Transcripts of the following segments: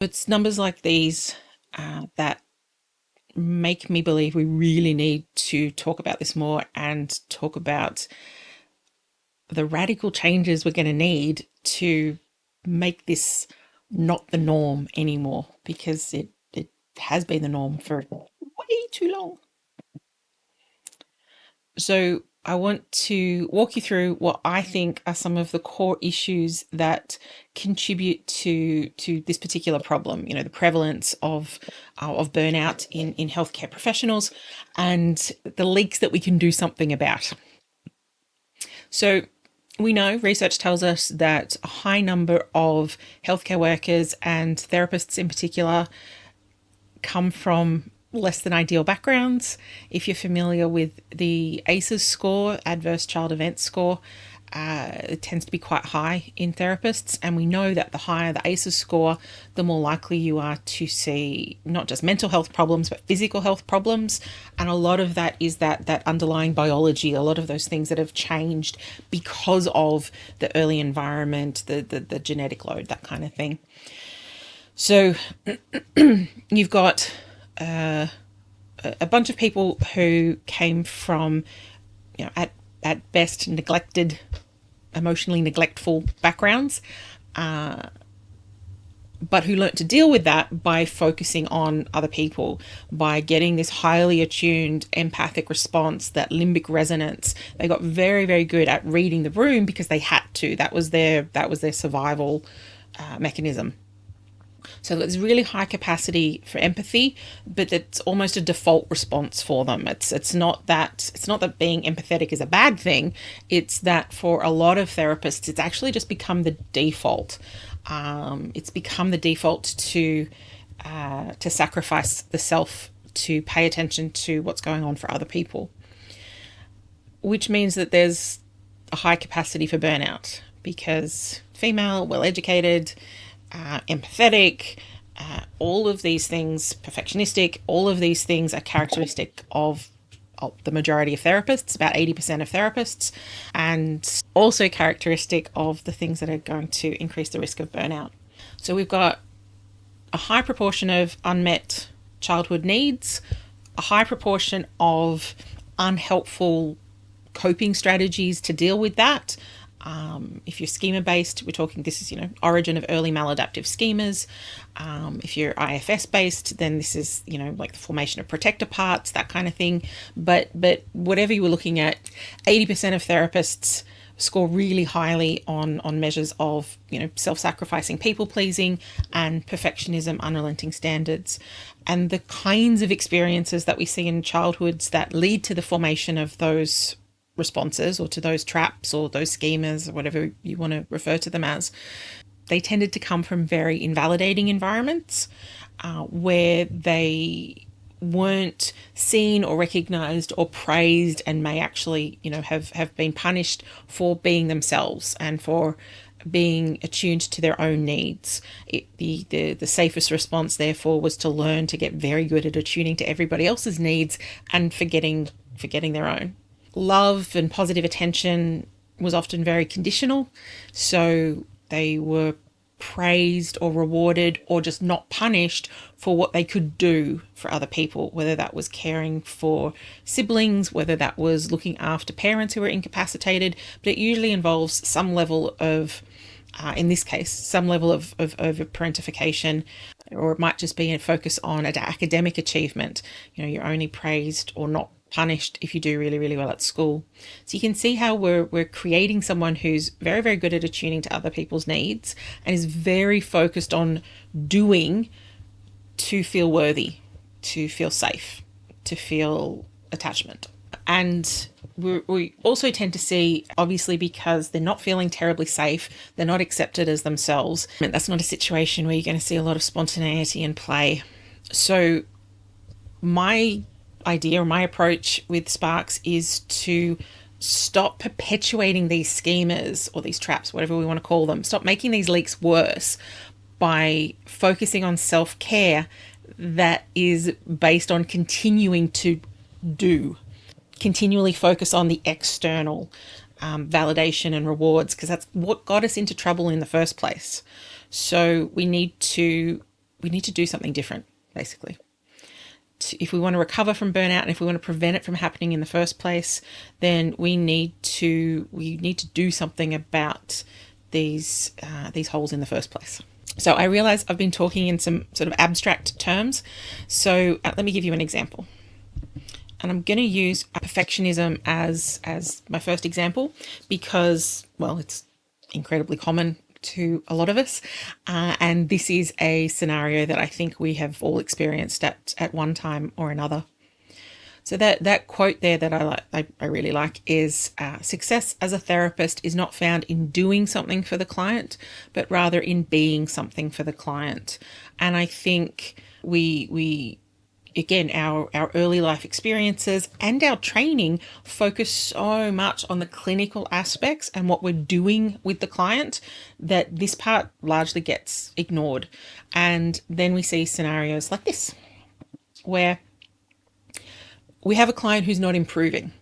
It's numbers like these that make me believe we really need to talk about this more and talk about the radical changes we're going to need to make this not the norm anymore, because it has been the norm for way too long. So I want to walk you through what I think are some of the core issues that contribute to this particular problem. You know, the prevalence of burnout in healthcare professionals, and the leaks that we can do something about. So we know research tells us that a high number of healthcare workers and therapists in particular come from less than ideal backgrounds. If you're familiar with the ACEs score, Adverse Child Event Score, it tends to be quite high in therapists. And we know that the higher the ACEs score, the more likely you are to see not just mental health problems, but physical health problems. And a lot of that is that underlying biology, a lot of those things that have changed because of the early environment, the genetic load, that kind of thing. So you've got a bunch of people who came from, you know, at best neglected, emotionally neglectful backgrounds, but who learnt to deal with that by focusing on other people, by getting this highly attuned empathic response, that limbic resonance. They got very, very good at reading the room because they had to. That was their survival mechanism. So there's really high capacity for empathy, but it's almost a default response for them. It's not that being empathetic is a bad thing. It's that for a lot of therapists, it's actually just become the default. It's become the default to sacrifice the self to pay attention to what's going on for other people, which means that there's a high capacity for burnout, because female, well-educated, empathetic, all of these things, perfectionistic, all of these things are characteristic of the majority of therapists, about 80% of therapists, and also characteristic of the things that are going to increase the risk of burnout. So we've got a high proportion of unmet childhood needs, a high proportion of unhelpful coping strategies to deal with that. If you're schema based, we're talking, this is, origin of early maladaptive schemas. If you're IFS based, then this is, like the formation of protector parts, that kind of thing. But whatever you were looking at, 80% of therapists score really highly on measures of, self-sacrificing people pleasing and perfectionism, unrelenting standards. And the kinds of experiences that we see in childhoods that lead to the formation of those responses, or to those traps, or those schemas, or whatever you want to refer to them as, they tended to come from very invalidating environments, where they weren't seen or recognized or praised, and may actually, have been punished for being themselves and for being attuned to their own needs. The safest response, therefore, was to learn to get very good at attuning to everybody else's needs and forgetting their own. Love and positive attention was often very conditional, so they were praised or rewarded or just not punished for what they could do for other people, whether that was caring for siblings, whether that was looking after parents who were incapacitated. But it usually involves some level of, in this case, some level of over-parentification, or it might just be a focus on academic achievement. You're only praised or not punished if you do really, really well at school. So you can see how we're creating someone who's very, very good at attuning to other people's needs and is very focused on doing to feel worthy, to feel safe, to feel attachment. And we also tend to see, obviously, because they're not feeling terribly safe, they're not accepted as themselves. And that's not a situation where you're going to see a lot of spontaneity and play. So my idea, or my approach with Sparks, is to stop perpetuating these schemas or these traps, whatever we want to call them. Stop making these leaks worse by focusing on self-care that is based on continuing to do. Continually focus on the external validation and rewards, because that's what got us into trouble in the first place. So we need to we need to do something different, basically. If we want to recover from burnout and if we want to prevent it from happening in the first place, then we need to do something about these holes in the first place. So I realize I've been talking in some sort of abstract terms. So let me give you an example. And I'm going to use perfectionism as my first example because, well, it's incredibly common to a lot of us. And this is a scenario that I think we have all experienced at one time or another. So that quote there that I really like is, success as a therapist is not found in doing something for the client, but rather in being something for the client. And I think we again, our early life experiences and our training focus so much on the clinical aspects and what we're doing with the client that this part largely gets ignored. And then we see scenarios like this, where we have a client who's not improving,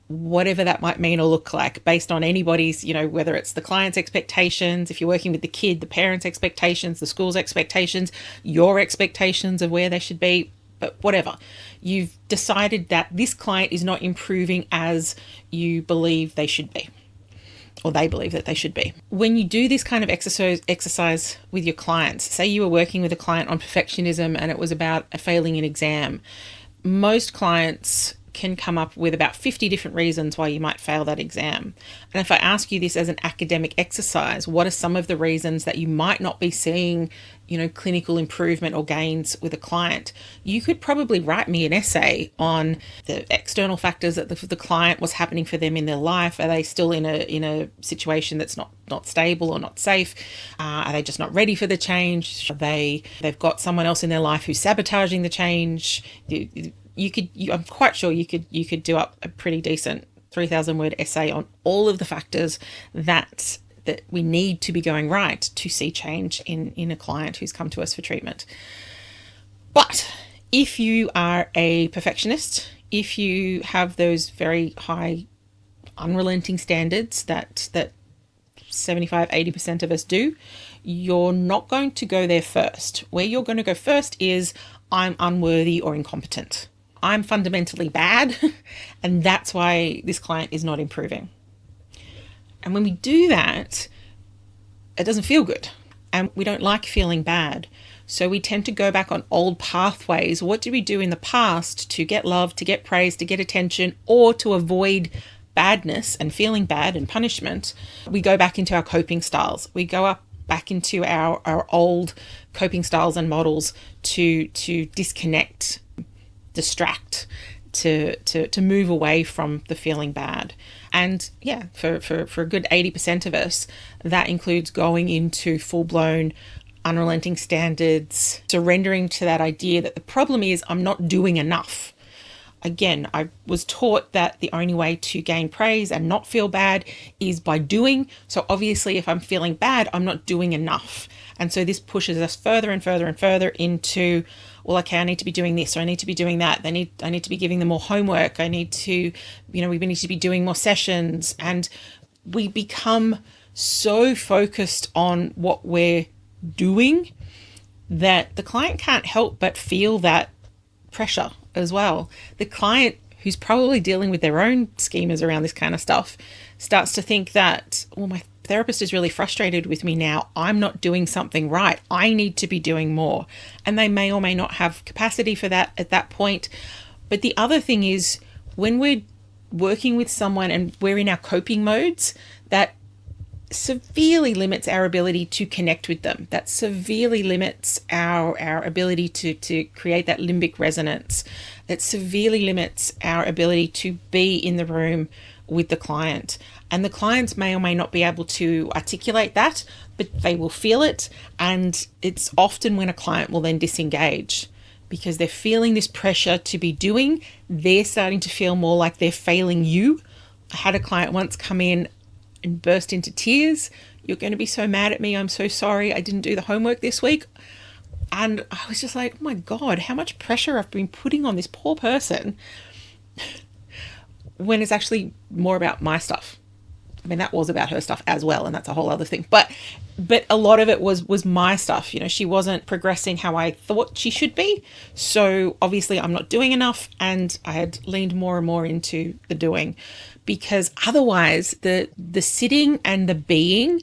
whatever that might mean or look like, based on anybody's, whether it's the client's expectations, if you're working with the kid, the parent's expectations, the school's expectations, your expectations of where they should be, but whatever. You've decided that this client is not improving as you believe they should be, or they believe that they should be. When you do this kind of exercise with your clients, say you were working with a client on perfectionism and it was about failing an exam, most clients can come up with about 50 different reasons why you might fail that exam. And if I ask you this as an academic exercise, what are some of the reasons that you might not be seeing, clinical improvement or gains with a client? You could probably write me an essay on the external factors that the client, was happening for them in their life. Are they still in a situation that's not stable or not safe? Are they just not ready for the change? They've got someone else in their life who's sabotaging the change? I'm quite sure you could do up a pretty decent 3,000 word essay on all of the factors that we need to be going right to see change in a client who's come to us for treatment. But if you are a perfectionist, if you have those very high unrelenting standards that 75-80% of us do, you're not going to go there first. Where you're going to go first is, I'm unworthy or incompetent. I'm fundamentally bad, and that's why this client is not improving. And when we do that, it doesn't feel good, and we don't like feeling bad. So we tend to go back on old pathways. What did we do in the past to get love, to get praise, to get attention, or to avoid badness and feeling bad and punishment? We go back into our coping styles. We go back into our old coping styles and models to disconnect, distract, to move away from the feeling bad. And yeah, for a good 80% of us, that includes going into full-blown unrelenting standards, surrendering to that idea that the problem is I'm not doing enough. Again, I was taught that the only way to gain praise and not feel bad is by doing. So obviously, if I'm feeling bad, I'm not doing enough. And so this pushes us further and further and further into, well, okay, I need to be doing this, or I need to be doing that. I need to be giving them more homework. I need to, we need to be doing more sessions. And we become so focused on what we're doing that the client can't help but feel that pressure as well. The client, who's probably dealing with their own schemas around this kind of stuff, starts to think that, well, my therapist is really frustrated with me now. I'm not doing something right. I need to be doing more. And they may or may not have capacity for that at that point. But the other thing is, when we're working with someone and we're in our coping modes, that severely limits our ability to connect with them. That severely limits our ability to create that limbic resonance. That severely limits our ability to be in the room with the client. And the clients may or may not be able to articulate that, but they will feel it. And it's often when a client will then disengage because they're feeling this pressure to be doing. They're starting to feel more like they're failing you. I had a client once come in and burst into tears. You're going to be so mad at me. I'm so sorry. I didn't do the homework this week. And I was just like, oh my God, how much pressure I've been putting on this poor person when it's actually more about my stuff I mean, that was about her stuff as well, and that's a whole other thing. But a lot of it was my stuff. You know, she wasn't progressing how I thought she should be. So obviously I'm not doing enough, and I had leaned more and more into the doing, because otherwise the sitting and the being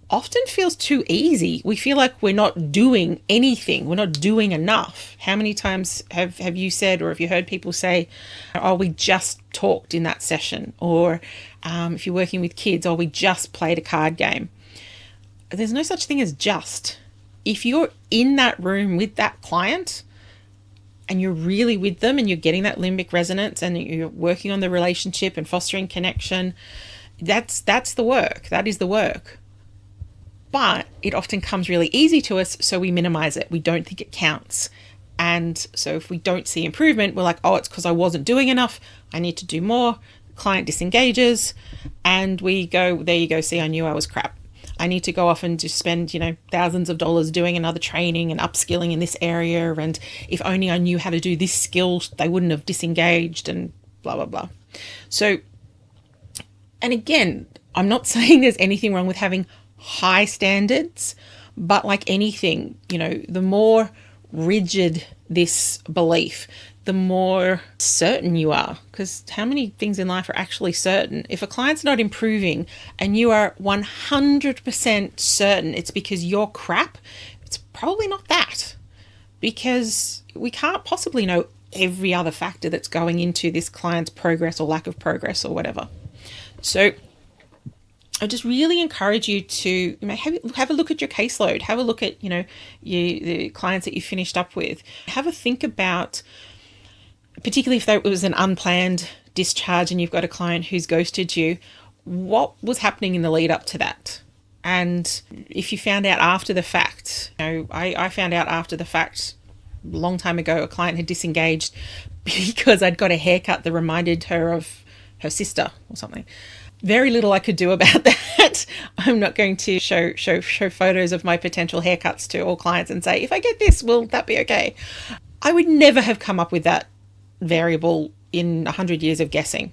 often feels too easy. We feel like we're not doing anything. We're not doing enough. How many times have you said, or have you heard people say, oh, we just talked in that session? Or if you're working with kids, oh, we just played a card game. There's no such thing as just. If you're in that room with that client and you're really with them and you're getting that limbic resonance and you're working on the relationship and fostering connection, that's the work. That is the work. But it often comes really easy to us, so we minimize it. We don't think it counts. And so if we don't see improvement, we're like, oh, it's because I wasn't doing enough. I need to do more. Client disengages, and we go, there you go, see, I knew I was crap. I need to go off and just spend, thousands of dollars doing another training and upskilling in this area. And if only I knew how to do this skill, they wouldn't have disengaged, and blah, blah, blah. So, and again, I'm not saying there's anything wrong with having high standards, but like anything, the more rigid this belief, the more certain you are. Because how many things in life are actually certain? If a client's not improving and you are 100% certain it's because you're crap, it's probably not that. Because we can't possibly know every other factor that's going into this client's progress or lack of progress or whatever. So I just really encourage you to have a look at your caseload, have a look at, the clients that you finished up with. Have a think about, particularly if it was an unplanned discharge and you've got a client who's ghosted you, what was happening in the lead up to that? And if you found out after the fact, I found out after the fact a long time ago, a client had disengaged because I'd got a haircut that reminded her of her sister or something. Very little I could do about that. I'm not going to show photos of my potential haircuts to all clients and say, if I get this, will that be okay? I would never have come up with that variable in 100 years of guessing.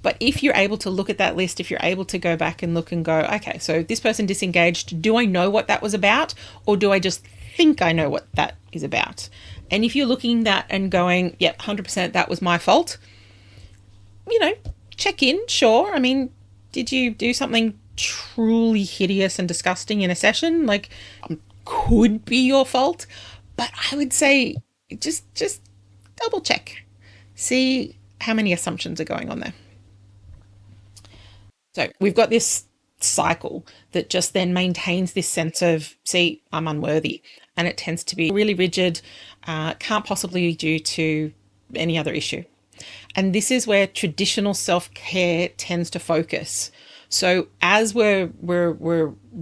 But if you're able to look at that list, if you're able to go back and look and go, okay, so this person disengaged, do I know what that was about? Or do I just think I know what that is about? And if you're looking at that and going, yep, 100% that was my fault, check in, sure. I mean, did you do something truly hideous and disgusting in a session? Like, could be your fault. But I would say just double check. See how many assumptions are going on there. So we've got this cycle that just then maintains this sense of, see, I'm unworthy. And it tends to be really rigid, can't possibly be due to any other issue. And this is where traditional self-care tends to focus. So as we're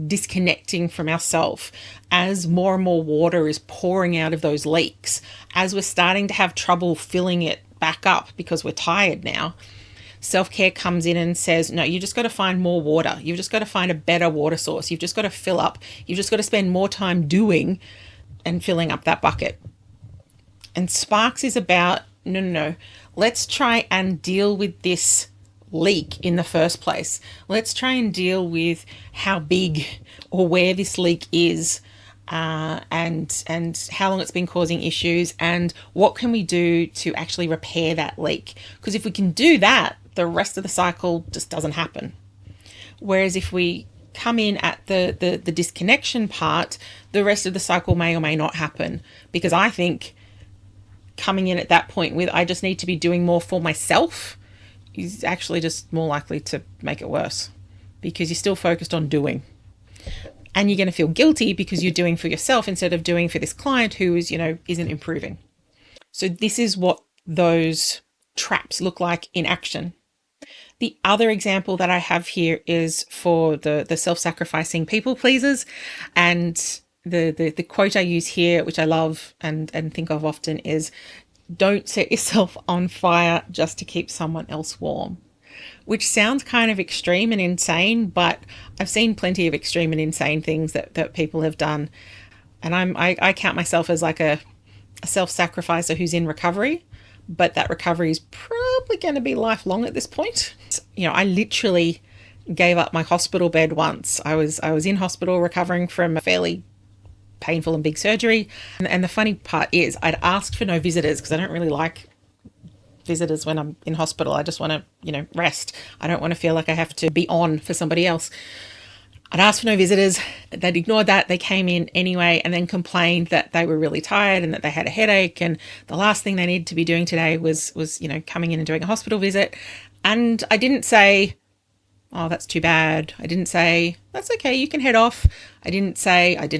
disconnecting from ourselves, as more and more water is pouring out of those leaks, as we're starting to have trouble filling it back up because we're tired now, self-care comes in and says, no, you just got to find more water. You've just got to find a better water source. You've just got to fill up. You've just got to spend more time doing and filling up that bucket. And Sparks is about, no. Let's try and deal with this leak in the first place. Let's try and deal with how big or where this leak is, and how long it's been causing issues, and what can we do to actually repair that leak. Because if we can do that, the rest of the cycle just doesn't happen. Whereas if we come in at the disconnection part, the rest of the cycle may or may not happen. Because I think coming in at that point with, I just need to be doing more for myself, is actually just more likely to make it worse, because you're still focused on doing. And you're going to feel guilty because you're doing for yourself instead of doing for this client who is, isn't improving. So this is what those traps look like in action. The other example that I have here is for the self-sacrificing people pleasers. And the quote I use here, which I love and think of often, is, don't set yourself on fire just to keep someone else warm. Which sounds kind of extreme and insane, but I've seen plenty of extreme and insane things that people have done. And I count myself as like a self-sacrificer who's in recovery, but that recovery is probably going to be lifelong at this point. I literally gave up my hospital bed once. I was in hospital recovering from a fairly painful and big surgery. And the funny part is I'd asked for no visitors because I don't really like visitors when I'm in hospital. I just want to, rest. I don't want to feel like I have to be on for somebody else. I'd asked for no visitors. They'd ignored that. They came in anyway and then complained that they were really tired and that they had a headache. And the last thing they needed to be doing today was coming in and doing a hospital visit. And I didn't say, oh, that's too bad. I didn't say, that's okay, you can head off. I didn't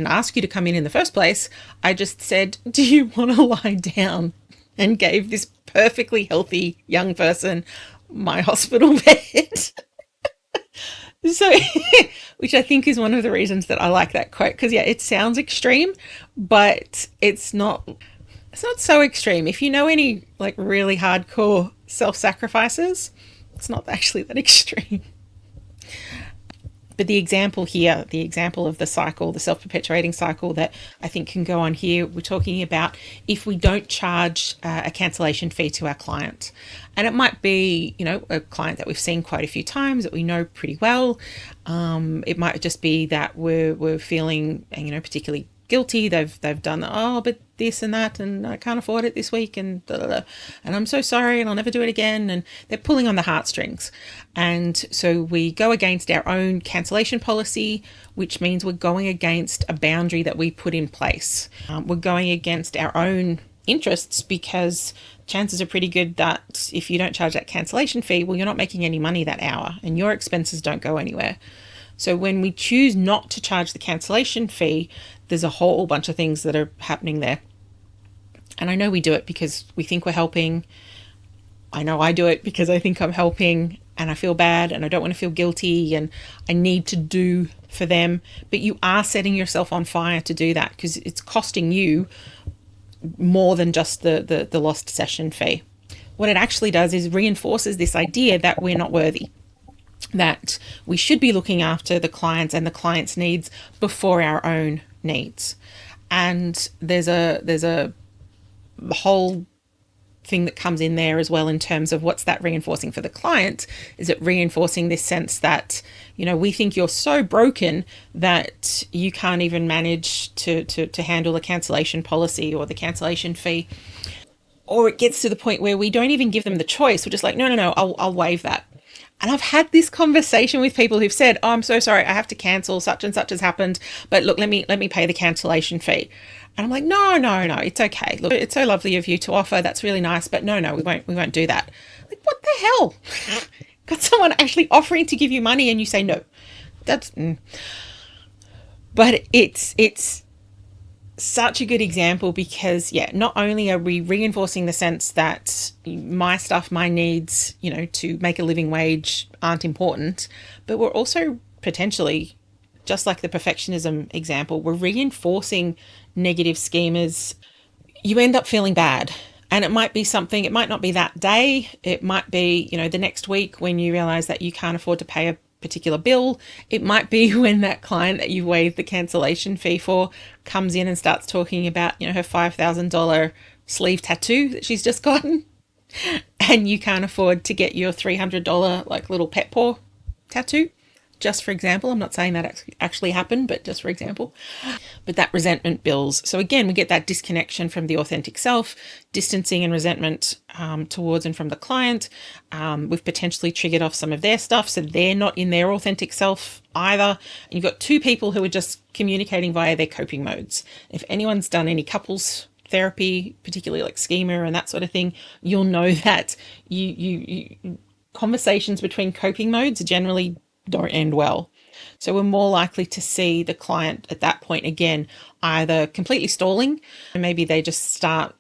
ask you to come in the first place. I just said, do you want to lie down? And gave this perfectly healthy young person my hospital bed. So, which I think is one of the reasons that I like that quote, because it sounds extreme, but it's not so extreme. If you know any like really hardcore self-sacrifices, it's not actually that extreme. But the example here, the example of the cycle, the self-perpetuating cycle that I think can go on here, we're talking about if we don't charge a cancellation fee to our client. And it might be, a client that we've seen quite a few times that we know pretty well. It might just be that we're feeling, particularly guilty. They've done, oh, but this and that, and I can't afford it this week, and blah, blah, blah, and I'm so sorry, and I'll never do it again. And they're pulling on the heartstrings. And so we go against our own cancellation policy, which means we're going against a boundary that we put in place. We're going against our own interests because chances are pretty good that if you don't charge that cancellation fee, well, you're not making any money that hour and your expenses don't go anywhere. So when we choose not to charge the cancellation fee, there's a whole bunch of things that are happening there. And I know we do it because we think we're helping. I know I do it because I think I'm helping and I feel bad and I don't want to feel guilty and I need to do for them. But you are setting yourself on fire to do that because it's costing you more than just the lost session fee. What it actually does is reinforces this idea that we're not worthy, that we should be looking after the clients and the client's needs before our own needs. And there's a whole thing that comes in there as well in terms of what's that reinforcing for the client. Is it reinforcing this sense that, we think you're so broken that you can't even manage to handle the cancellation policy or the cancellation fee? Or it gets to the point where we don't even give them the choice. We're just like, no, I'll waive that. And I've had this conversation with people who've said, oh, I'm so sorry, I have to cancel, such and such has happened, but look, let me pay the cancellation fee. And I'm like, no, it's okay. Look, it's so lovely of you to offer. That's really nice, but no, we won't do that. Like, what the hell? Got someone actually offering to give you money and you say no. But it's such a good example because, not only are we reinforcing the sense that my stuff, my needs, to make a living wage aren't important, but we're also potentially, just like the perfectionism example, we're reinforcing negative schemas. You end up feeling bad. And it might be something, it might not be that day. It might be, the next week when you realize that you can't afford to pay a particular bill. It might be when that client that you've waived the cancellation fee for comes in and starts talking about, her $5,000 sleeve tattoo that she's just gotten. And you can't afford to get your $300 like little pet paw tattoo. Just for example, I'm not saying that actually happened, but just for example. But that resentment builds. So again, we get that disconnection from the authentic self, distancing and resentment towards and from the client. We've potentially triggered off some of their stuff, so they're not in their authentic self either. And you've got two people who are just communicating via their coping modes. If anyone's done any couples therapy, particularly like schema and that sort of thing, you'll know that you conversations between coping modes generally don't end well. So we're more likely to see the client at that point again either completely stalling, and maybe they just start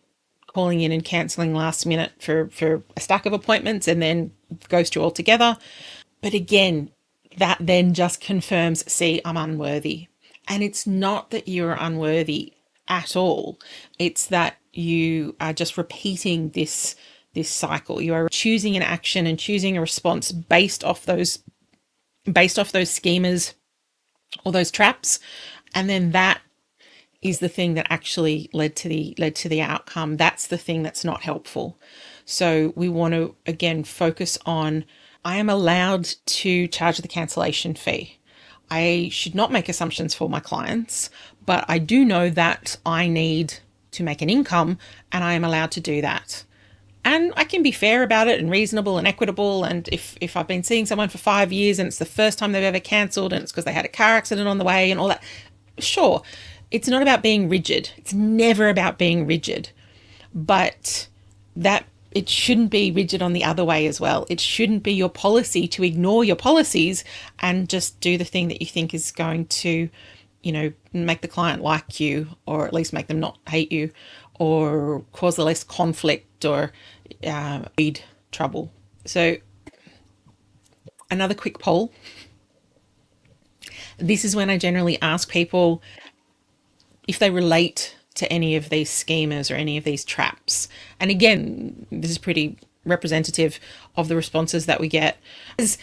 calling in and cancelling last minute for a stack of appointments and then ghost you altogether. But again, that then just confirms, see, I'm unworthy. And it's not that you're unworthy at all. It's that you are just repeating this cycle. You are choosing an action and choosing a response based off those schemas or those traps, and then that is the thing that actually led to the outcome. That's the thing that's not helpful. So we want to again focus on I am allowed to charge the cancellation fee. I should not make assumptions for my clients, but I do know that I need to make an income and I am allowed to do that. And I can be fair about it and reasonable and equitable. And if I've been seeing someone for 5 years and it's the first time they've ever cancelled and it's because they had a car accident on the way and all that, sure, it's not about being rigid. It's never about being rigid. But that it shouldn't be rigid on the other way as well. It shouldn't be your policy to ignore your policies and just do the thing that you think is going to, make the client like you, or at least make them not hate you, or cause the less conflict or lead trouble. So another quick poll. This is when I generally ask people if they relate to any of these schemas or any of these traps. And again, this is pretty representative of the responses that we get. There's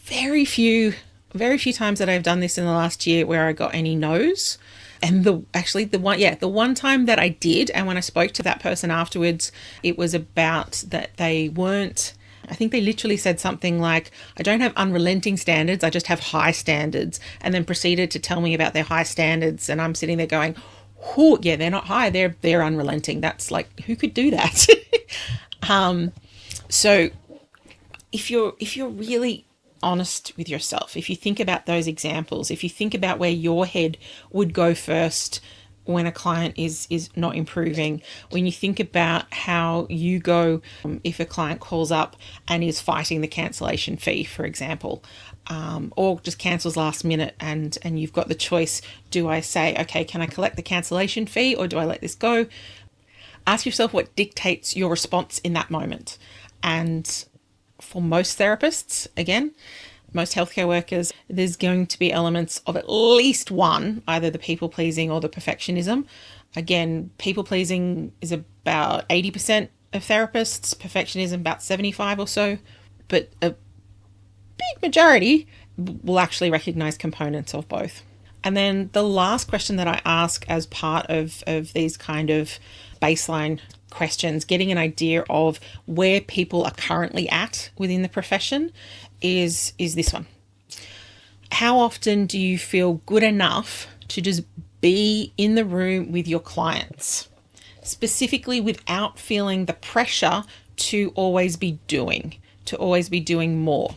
very few times that I've done this in the last year where I got any no's. And the one time that I did, and when I spoke to that person afterwards, it was about that they weren't, I think they literally said something like, I don't have unrelenting standards, I just have high standards, and then proceeded to tell me about their high standards. And I'm sitting there going, oh, yeah, they're not high, they're unrelenting. That's like, who could do that? So if you're really honest with yourself, if you think about those examples, if you think about where your head would go first when a client is not improving, when you think about how you go if a client calls up and is fighting the cancellation fee, for example, or just cancels last minute, and you've got the choice, do I say, okay, can I collect the cancellation fee or do I let this go? Ask yourself what dictates your response in that moment. And for most therapists, again, most healthcare workers, there's going to be elements of at least one, either the people pleasing or the perfectionism. Again, people pleasing is about 80% of therapists, perfectionism about 75 or so, but a big majority will actually recognize components of both. And then the last question that I ask as part of these kind of baseline questions, getting an idea of where people are currently at within the profession, is this one. How often do you feel good enough to just be in the room with your clients, specifically without feeling the pressure to always be doing more?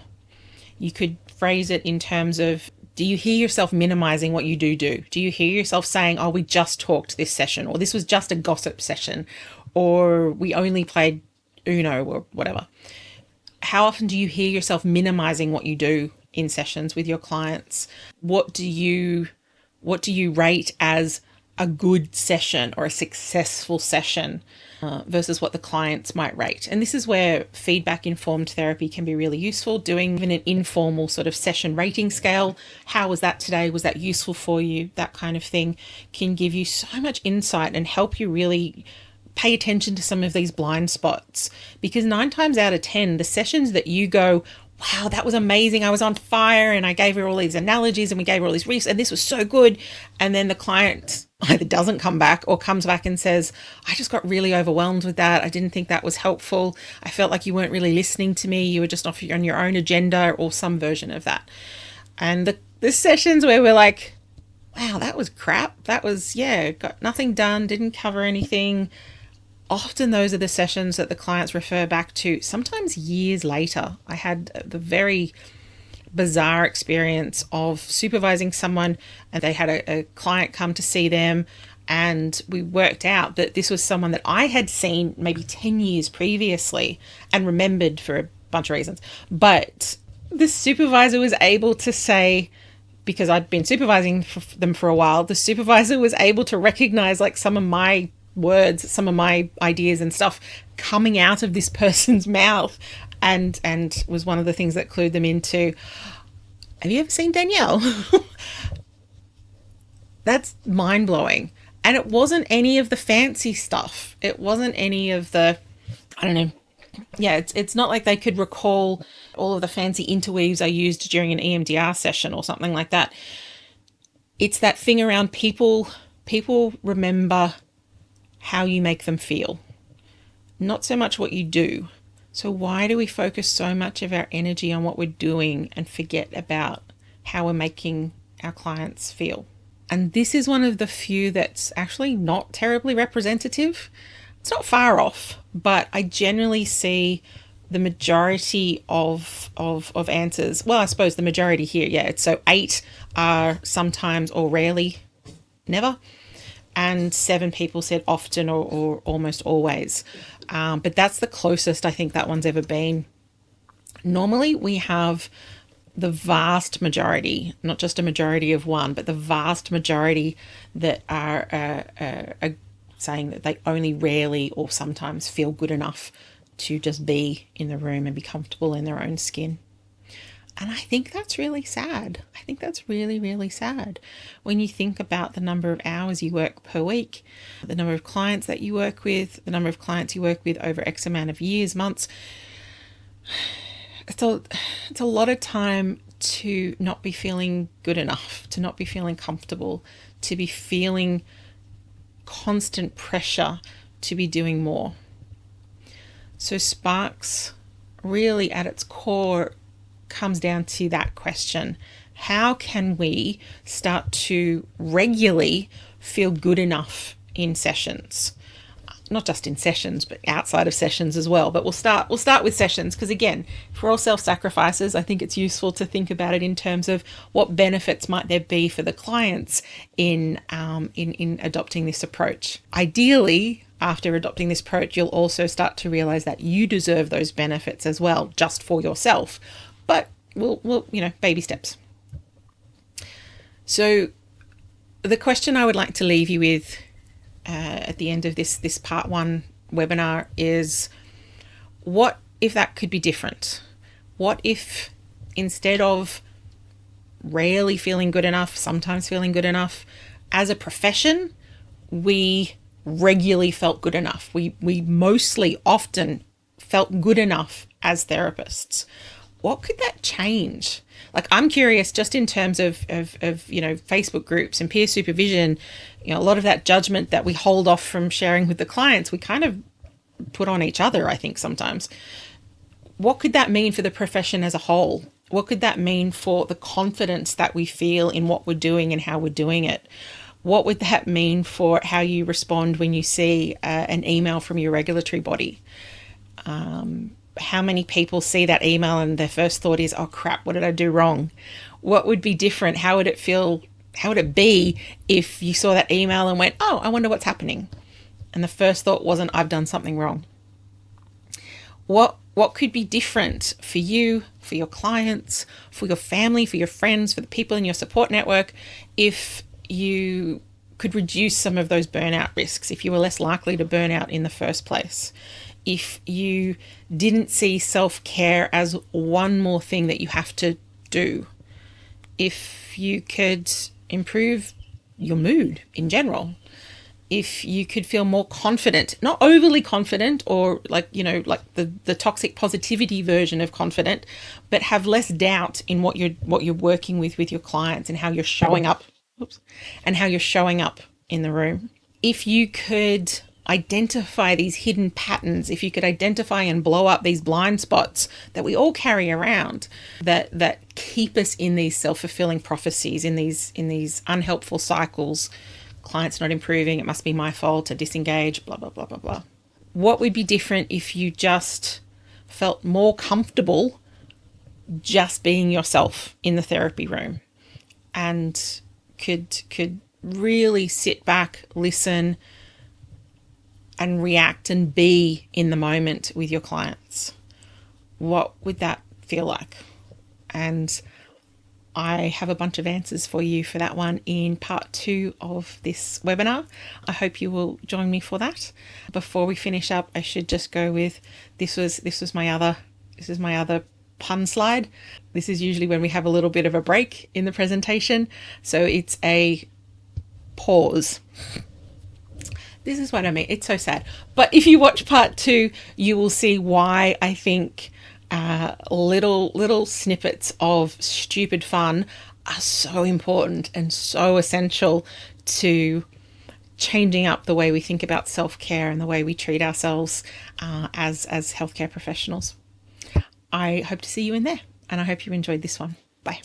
You could phrase it in terms of, do you hear yourself minimizing what you do? Do you hear yourself saying, oh, we just talked this session, or this was just a gossip session, or we only played Uno, or whatever? How often do you hear yourself minimizing what you do in sessions with your clients? What do you rate as a good session or a successful session versus what the clients might rate? And this is where feedback informed therapy can be really useful. Doing even an informal sort of session rating scale. How was that today? Was that useful for you? That kind of thing can give you so much insight and help you really pay attention to some of these blind spots, because 9 times out of 10, the sessions that you go, wow, that was amazing, I was on fire, and I gave her all these analogies and we gave her all these research and this was so good, and then the client either doesn't come back or comes back and says, I just got really overwhelmed with that, I didn't think that was helpful, I felt like you weren't really listening to me, you were just off on your own agenda, or some version of that. And the sessions where we're like, wow, that was crap, that was, got nothing done, didn't cover anything, often those are the sessions that the clients refer back to, sometimes years later. I had the very bizarre experience of supervising someone, and they had a client come to see them, and we worked out that this was someone that I had seen maybe 10 years previously and remembered for a bunch of reasons. But the supervisor was able to say, because I'd been supervising them for a while, the supervisor was able to recognize like some of my words, some of my ideas and stuff coming out of this person's mouth, and was one of the things that clued them into, have you ever seen Danielle? That's mind-blowing. And it wasn't any of the fancy stuff, it wasn't any of the, I don't know, it's not like they could recall all of the fancy interweaves I used during an EMDR session or something like that. It's that thing around people remember how you make them feel, not so much what you do, So why do we focus so much of our energy on what we're doing and forget about how we're making our clients feel? And this is one of the few that's actually not terribly representative. It's not far off, but I generally see the majority of answers. Well, I suppose the majority here, yeah. It's so 8 are sometimes or rarely, never. And 7 people said often or almost always. But that's the closest I think that one's ever been. Normally, we have the vast majority, not just a majority of one, but the vast majority that are saying that they only rarely or sometimes feel good enough to just be in the room and be comfortable in their own skin. And I think that's really sad. I think that's really, really sad when you think about the number of hours you work per week, the number of clients that you work with, the number of clients you work with over X amount of years, months. It's a lot of time to not be feeling good enough, to not be feeling comfortable, to be feeling constant pressure to be doing more. So Sparks really at its core comes down to that question. How can we start to regularly feel good enough in sessions? Not just in sessions, but outside of sessions as well. But we'll start with sessions because, again, if we're all self-sacrificers, I think it's useful to think about it in terms of what benefits might there be for the clients in adopting this approach. Ideally, after adopting this approach, you'll also start to realize that you deserve those benefits as well, just for yourself. But we'll baby steps. So the question I would like to leave you with at the end of this part 1 webinar is, what if that could be different? What if instead of rarely feeling good enough, sometimes feeling good enough, as a profession, we regularly felt good enough? We mostly often felt good enough as therapists. What could that change? Like, I'm curious just in terms of Facebook groups and peer supervision, a lot of that judgment that we hold off from sharing with the clients, we kind of put on each other, I think, sometimes. What could that mean for the profession as a whole? What could that mean for the confidence that we feel in what we're doing and how we're doing it? What would that mean for how you respond when you see an email from your regulatory body? How many people see that email and their first thought is, oh crap, what did I do wrong? What would be different? How would it feel? How would it be if you saw that email and went, oh, I wonder what's happening? And the first thought wasn't, I've done something wrong. What could be different for you, for your clients, for your family, for your friends, for the people in your support network, if you could reduce some of those burnout risks, if you were less likely to burn out in the first place? If you didn't see self-care as one more thing that you have to do, if you could improve your mood in general, if you could feel more confident, not overly confident or like the toxic positivity version of confident, but have less doubt in what you're working with your clients and how you're showing up, and how you're showing up in the room. If you could identify these hidden patterns, if you could identify and blow up these blind spots that we all carry around that keep us in these self-fulfilling prophecies, in these unhelpful cycles, clients not improving, it must be my fault, to disengage, blah, blah, blah, blah, blah. What would be different if you just felt more comfortable just being yourself in the therapy room and could really sit back, listen, and react and be in the moment with your clients? What would that feel like? And I have a bunch of answers for you for that one in part 2 of this webinar. I hope you will join me for that. Before we finish up, I should just go with this is my other pun slide. This is usually when we have a little bit of a break in the presentation. So it's a pause. This is what I mean. It's so sad. But if you watch part 2, you will see why I think little snippets of stupid fun are so important and so essential to changing up the way we think about self-care and the way we treat ourselves as healthcare professionals. I hope to see you in there, and I hope you enjoyed this one. Bye.